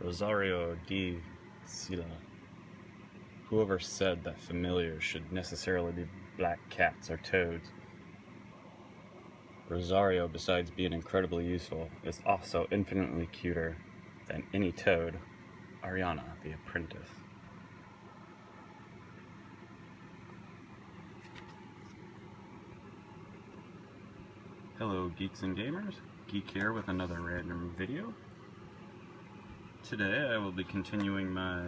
Rosario di Sila. Whoever said that familiars should necessarily be black cats or toads? Rosario, besides being incredibly useful, is also infinitely cuter than any toad, Ariana the apprentice. Hello geeks and gamers, Geek here with another random video. Today I will be continuing my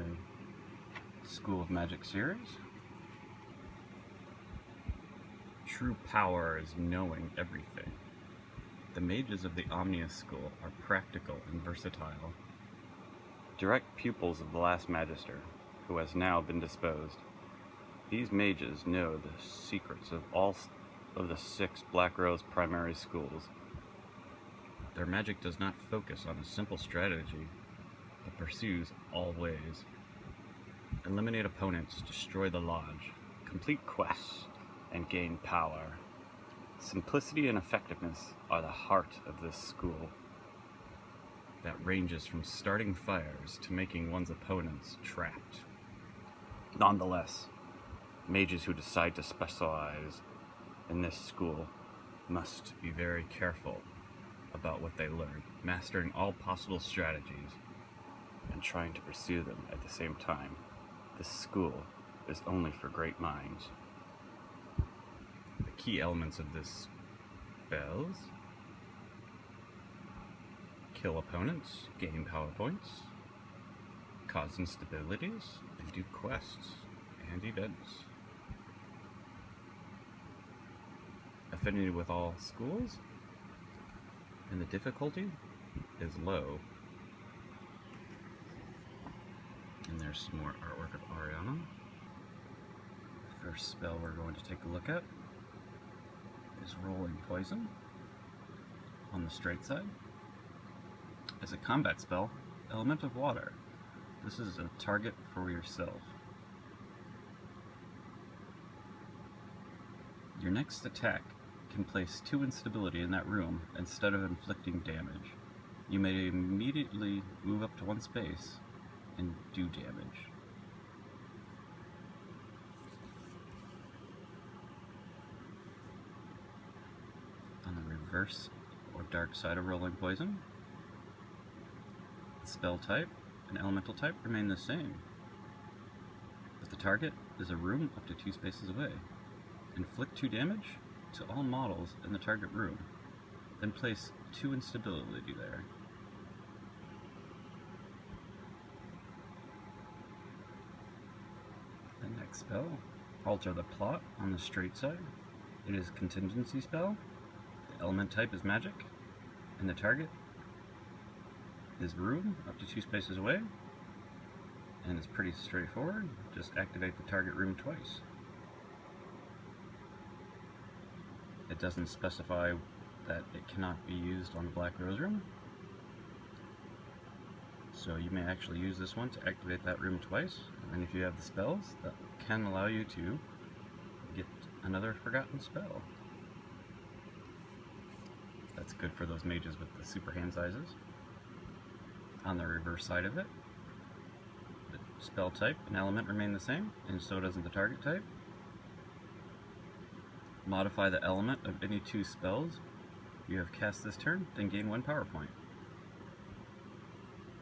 School of Magic series. True power is knowing everything. The mages of the Omnia School are practical and versatile. Direct pupils of the last magister, who has now been disposed. These mages know the secrets of all of the 6 Black Rose primary schools. Their magic does not focus on a simple strategy, but pursues all ways. Eliminate opponents, destroy the lodge, complete quests, and gain power. Simplicity and effectiveness are the heart of this school. That ranges from starting fires to making one's opponents trapped. Nonetheless, mages who decide to specialize in this school must be very careful about what they learn, mastering all possible strategies and trying to pursue them at the same time. This school is only for great minds. The key elements of this spells: kill opponents, gain power points, cause instabilities, and do quests and events. Affinity with all schools, and the difficulty is low. And there's some more artwork of Ariana. The first spell we're going to take a look at is Rolling Poison on the straight side. As a combat spell, Element of Water. This is a target for yourself. Your next attack can place 2 instability in that room instead of inflicting damage. You may immediately move up to 1 space and do damage. On the reverse or dark side of Rolling Poison, the spell type and elemental type remain the same, but the target is a room up to 2 spaces away. Inflict 2 damage to all models in the target room, then place 2 instability there. The next spell, Alter the Plot on the straight side. It is a contingency spell. The element type is magic, and the target is room up to 2 spaces away, and it's pretty straightforward. Just activate the target room twice. It doesn't specify that it cannot be used on the Black Rose room, so you may actually use this one to activate that room twice, and if you have the spells, that can allow you to get another forgotten spell. That's good for those mages with the super hand sizes. On the reverse side of it, the spell type and element remain the same, and so doesn't the target type. Modify the element of any 2 spells you have cast this turn, then gain 1 power point.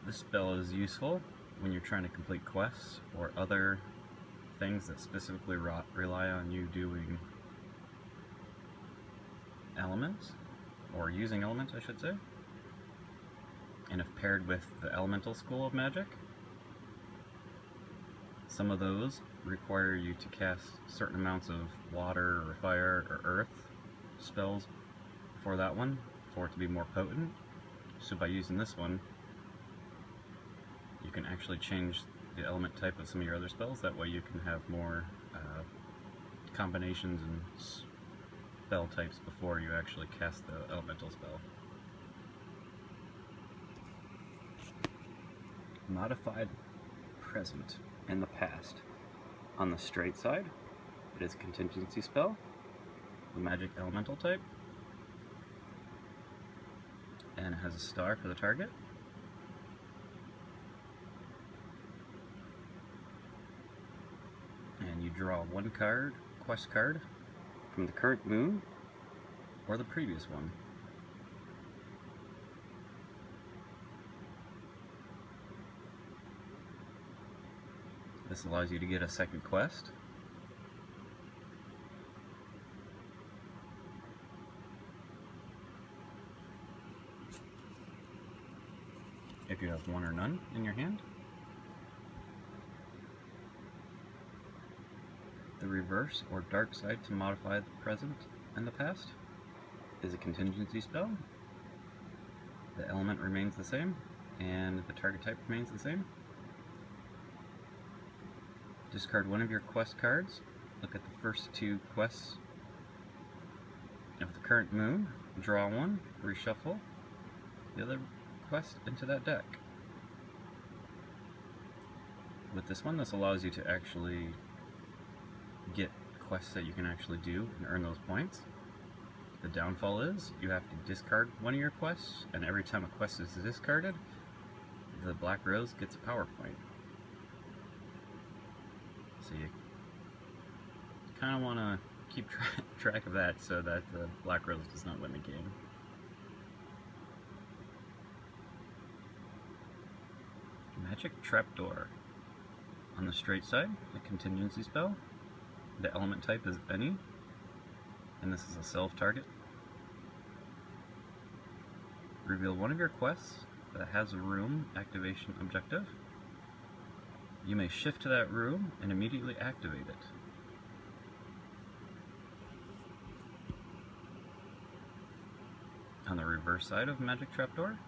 This spell is useful when you're trying to complete quests or other things that specifically rely on you doing elements, or using elements, I should say. And if paired with the Elemental School of Magic, some of those require you to cast certain amounts of water or fire or earth spells for that one, for it to be more potent. So by using this one, you can actually change the element type of some of your other spells. That way you can have more combinations and spell types before you actually cast the elemental spell. Modified present and the past. On the straight side, it is a contingency spell, the magic elemental type, and it has a star for the target. draw one card, quest card, from the current moon or the previous one. This allows you to get a second quest. If you have one or none in your hand. The reverse or dark side to modify the present and the past is a contingency spell. The element remains the same and the target type remains the same. Discard one of your quest cards. Look at the first two quests of the current moon. Draw one, reshuffle the other quest into that deck. With this one, this allows you to actually get quests that you can actually do and earn those points. The downfall is you have to discard one of your quests, and every time a quest is discarded, the black rose gets a power point. So you kind of want to keep track of that so that the black rose does not win the game. Magic Trapdoor. On the straight side, a contingency spell. The element type is any, and this is a self-target. Reveal one of your quests that has a room activation objective. You may shift to that room and immediately activate it. On the reverse side of Magic Trapdoor,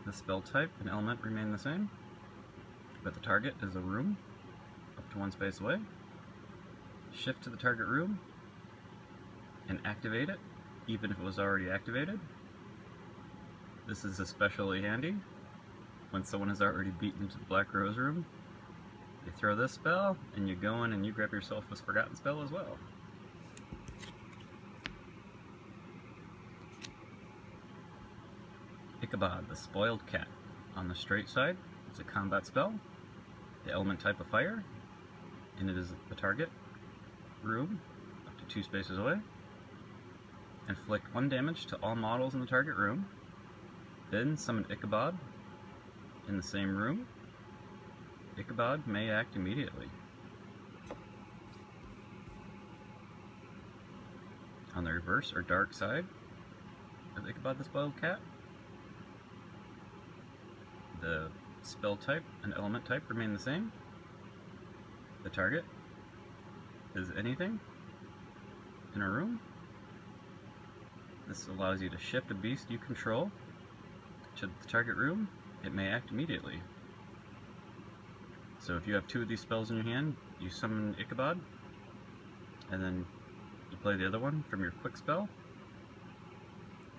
the spell type and element remain the same, but the target is a room up to one space away. Shift to the target room and activate it, even if it was already activated. This is especially handy when someone has already beaten to the Black Rose room. You throw this spell, and you go in and you grab yourself this forgotten spell as well. Ichabod, the Spoiled Cat. On the straight side, it's a combat spell. The element type of fire, and it is a target room up to 2 spaces away. Inflict 1 damage to all models in the target room. Then summon Ichabod in the same room. Ichabod may act immediately. On the reverse or dark side of Ichabod the Spoiled Cat, the spell type and element type remain the same. The target is anything in a room. This allows you to shift a beast you control to the target room. It may act immediately. So if you have 2 of these spells in your hand, you summon Ichabod, and then you play the other one from your quick spell,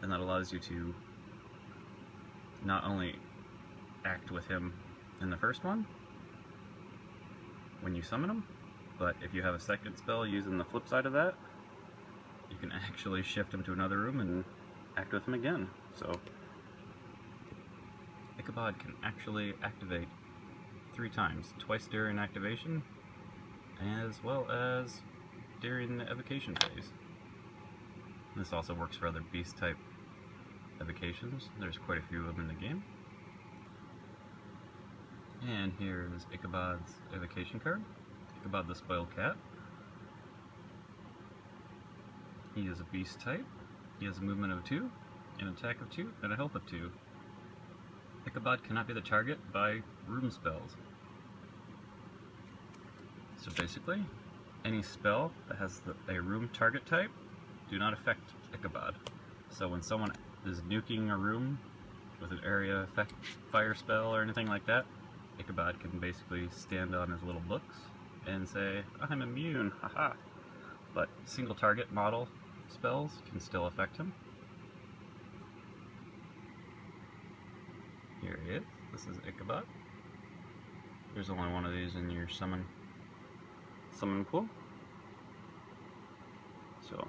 and that allows you to not only act with him in the first one when you summon him, but if you have a second spell using the flip side of that, you can actually shift him to another room and act with him again. So Ichabod can actually activate 3 times, twice during activation as well as during the evocation phase. This also works for other beast type evocations. There's quite a few of them in the game. And here's Ichabod's evocation card, Ichabod the Spoiled Cat. He is a beast type. He has a movement of 2, an attack of 2, and a health of 2. Ichabod cannot be the target by room spells. So basically, any spell that has a room target type do not affect Ichabod. So when someone is nuking a room with an area effect fire spell or anything like that, Ichabod can basically stand on his little books and say, I'm immune, haha. But single target model spells can still affect him. Here he is. This is Ichabod. There's only one of these in your summon pool. So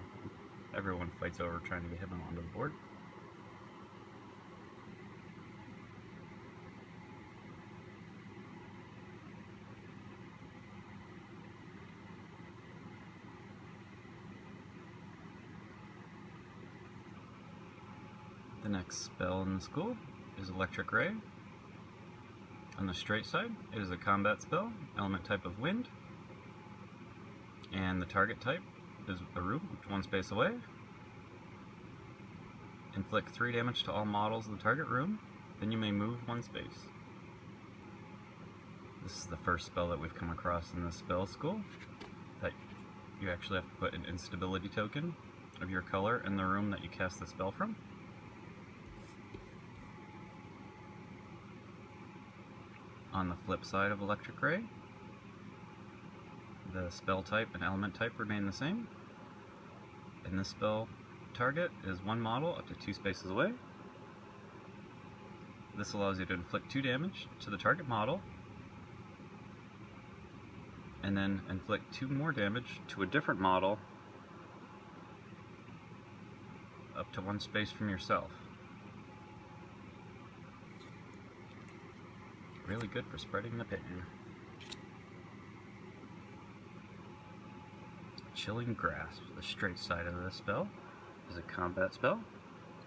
everyone fights over trying to get him onto the board. The next spell in the school is Electric Ray. On the straight side, it is a combat spell, element type of wind, and the target type is a room 1 space away. Inflict 3 damage to all models in the target room, then you may move 1 space. This is the first spell that we've come across in this spell school, that you actually have to put an instability token of your color in the room that you cast the spell from. On the flip side of Electric Ray, the spell type and element type remain the same. In this spell, target is 1 model up to 2 spaces away. This allows you to inflict 2 damage to the target model, and then inflict 2 more damage to a different model up to 1 space from yourself. Really good for spreading the pain. Chilling Grasp, the straight side of this spell, is a combat spell,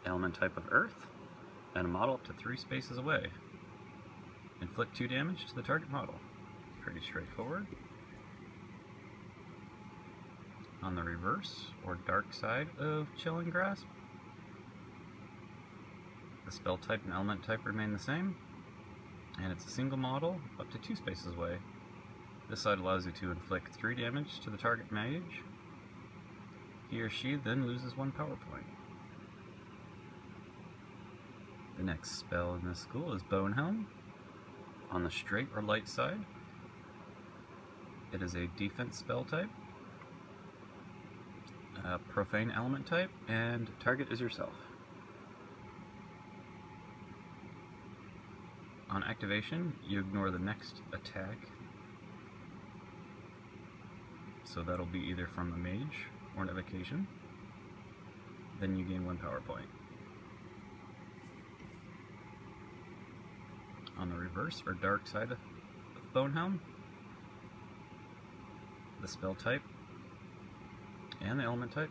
element type of earth, and a model up to 3 spaces away. Inflict 2 damage to the target model. Pretty straightforward. On the reverse, or dark side of Chilling Grasp, the spell type and element type remain the same, and it's a single model up to 2 spaces away. This side allows you to inflict 3 damage to the target mage. He or she then loses 1 power point. The next spell in this school is Bonehelm. On the straight or light side, it is a defense spell type, profane element type, and target is yourself. On activation, you ignore the next attack, so that'll be either from the mage or an evocation. Then you gain 1 power point. On the reverse or dark side of Bonehelm, the spell type and the element type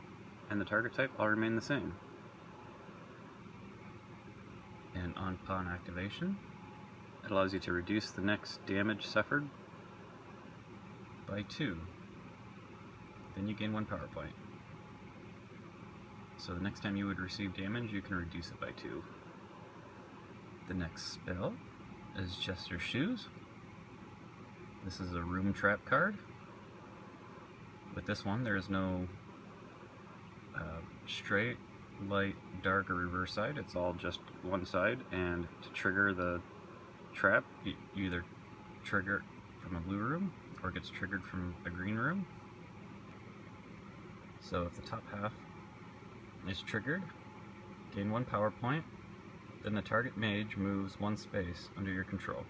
and the target type all remain the same. And upon activation, it allows you to reduce the next damage suffered by 2. Then you gain 1 power point. So the next time you would receive damage, you can reduce it by 2. The next spell is Jester's Shoes. This is a room trap card. With this one, there is no straight, light, dark, or reverse side. It's all just one side, and to trigger the trap, you either trigger it from a blue room or it gets triggered from a green room. So if the top half is triggered, gain 1 power point, then the target mage moves 1 space under your control.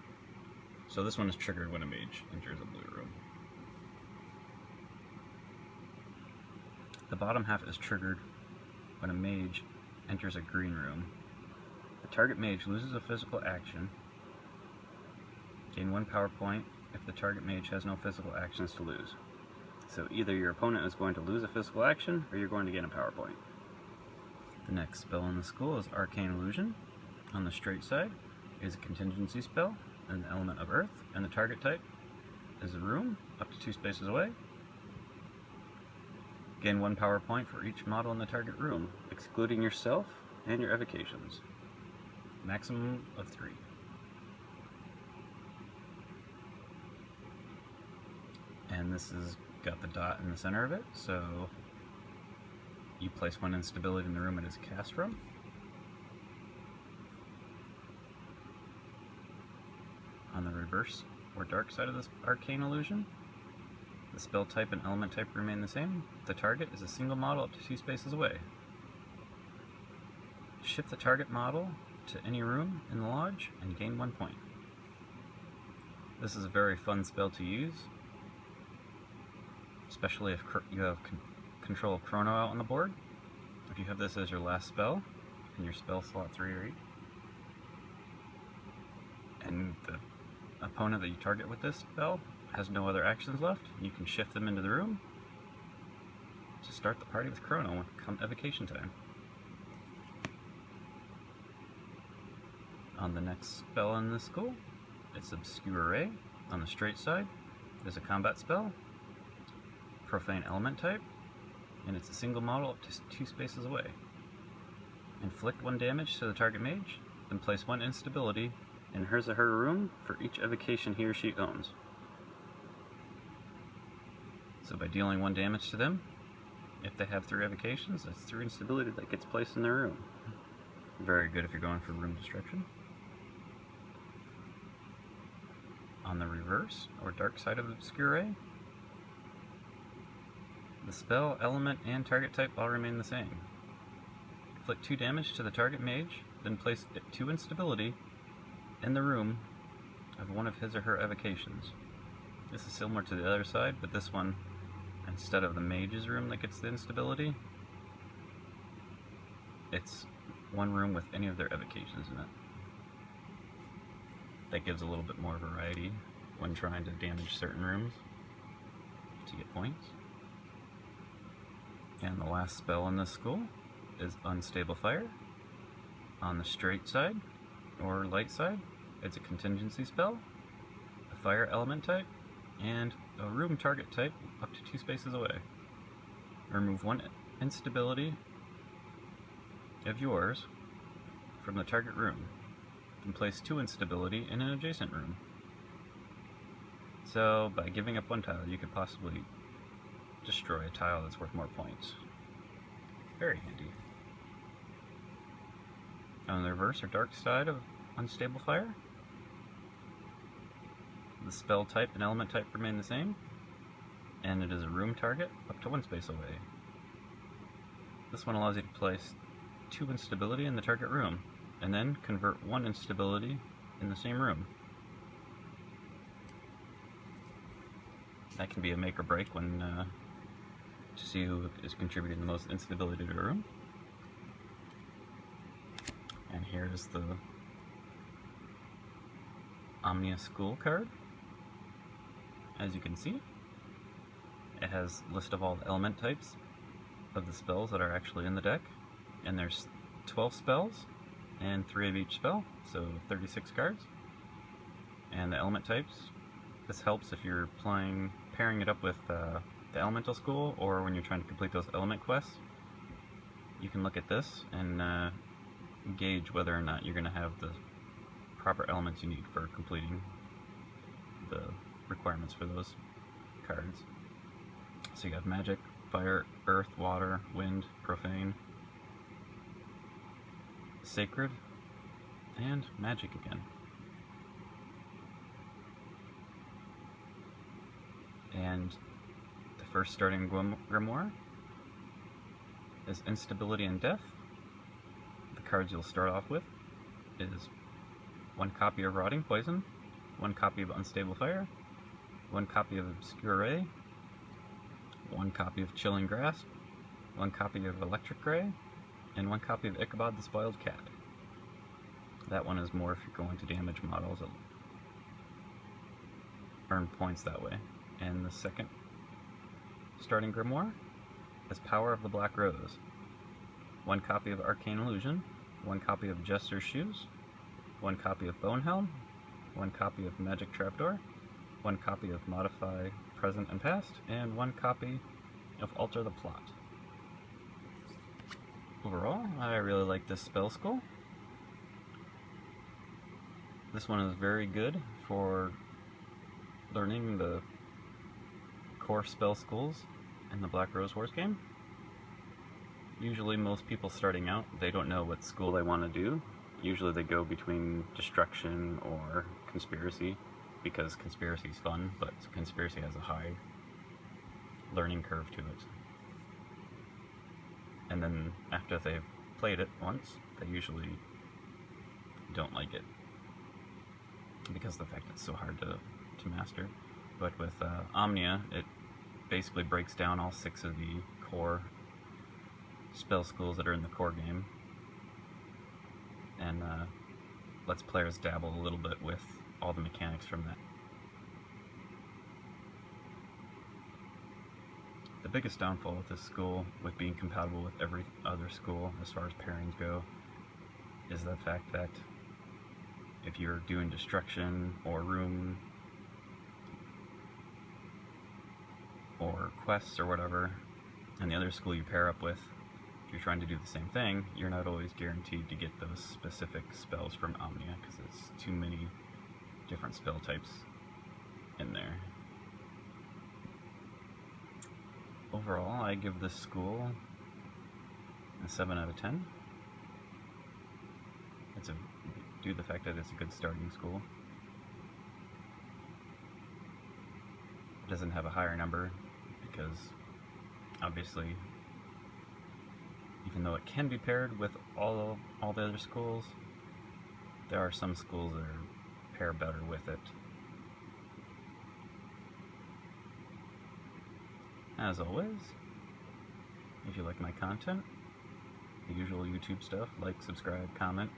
So this one is triggered when a mage enters a blue room. The bottom half is triggered when a mage enters a green room. The target mage loses a physical action. Gain 1 power point if the target mage has no physical actions to lose. So either your opponent is going to lose a physical action, or you're going to gain a power point. The next spell in the school is Arcane Illusion. On the straight side is a contingency spell, an element of earth, and the target type is a room up to 2 spaces away. Gain 1 power point for each model in the target room, excluding yourself and your evocations. Maximum of 3. And this has got the dot in the center of it, so you place 1 instability in the room it is cast from. On the reverse or dark side of this Arcane Illusion, the spell type and element type remain the same. The target is a single model up to 2 spaces away. Shift the target model to any room in the lodge and gain 1 point. This is a very fun spell to use, especially if you have control of Chrono out on the board. If you have this as your last spell in your spell slot 3 or 8, and the opponent that you target with this spell has no other actions left, you can shift them into the room to start the party with Chrono come evocation time. On the next spell in this school, it's Obscure Ray. On the straight side, there's a combat spell, Profane Element type, and it's a single model up to 2 spaces away. Inflict 1 damage to the target mage, then place 1 instability in his or her room for each evocation he or she owns. So by dealing 1 damage to them, if they have 3 evocations, that's 3 instability that gets placed in their room. Very good if you're going for room destruction. On the reverse, or dark side of Obscure Ray, the spell, element, and target type all remain the same. Inflict 2 damage to the target mage, then place 2 instability in the room of one of his or her evocations. This is similar to the other side, but this one, instead of the mage's room that gets the instability, it's one room with any of their evocations in it. That gives a little bit more variety when trying to damage certain rooms to get points. And the last spell in this school is Unstable Fire. On the straight side, or light side, it's a contingency spell, a fire element type, and a room target type up to 2 spaces away. Remove 1 instability of yours from the target room, and place 2 instability in an adjacent room. So by giving up 1 tile, you could possibly destroy a tile that's worth more points. Very handy. On the reverse or dark side of Unstable Fire, the spell type and element type remain the same, and it is a room target up to 1 space away. This one allows you to place 2 instability in the target room, and then convert 1 instability in the same room. That can be a make or break when to see who is contributing the most instability to a room. And here's the Omnia School card. As you can see, it has a list of all the element types of the spells that are actually in the deck, and there's 12 spells and 3 of each spell, so 36 cards. And the element types, this helps if you're pairing it up with the Elemental School, or when you're trying to complete those element quests. You can look at this and gauge whether or not you're going to have the proper elements you need for completing the requirements for those cards. So you have magic, fire, earth, water, wind, profane, sacred, and magic again. And the first starting grimoire is Instability and Death. The cards you'll start off with is 1 copy of Rotting Poison, 1 copy of Unstable Fire, 1 copy of Obscure Ray, 1 copy of Chilling Grasp, 1 copy of Electric Ray, and 1 copy of Ichabod the Spoiled Cat. That one is more if you're going to damage models that earn points that way. And the second starting grimoire is Power of the Black Rose. 1 copy of Arcane Illusion, 1 copy of Jester's Shoes, 1 copy of Bonehelm, 1 copy of Magic Trapdoor, 1 copy of Modify Present and Past, and 1 copy of Alter the Plot. Overall, I really like this spell school. This one is very good for learning the core spell schools in the Black Rose Horse game. Usually most people starting out, they don't know what school they want to do. Usually they go between destruction or conspiracy, because conspiracy is fun, but conspiracy has a high learning curve to it. And then after they've played it once, they usually don't like it, because of the fact it's so hard to master. But with Omnia, it basically breaks down all 6 of the core spell schools that are in the core game, and lets players dabble a little bit with all the mechanics from that. The biggest downfall with this school, with being compatible with every other school as far as pairings go, is the fact that if you're doing destruction or room or quests or whatever, and the other school you pair up with, if you're trying to do the same thing, you're not always guaranteed to get those specific spells from Omnia, because there's too many different spell types in there. Overall, I give this school a 7 out of 10. Due to the fact that it's a good starting school. It doesn't have a higher number because obviously, even though it can be paired with all the other schools, there are some schools that pair better with it. As always, if you like my content, the usual YouTube stuff, like, subscribe, comment,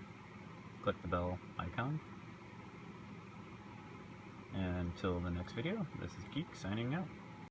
click the bell icon. And until the next video, this is Geek signing out.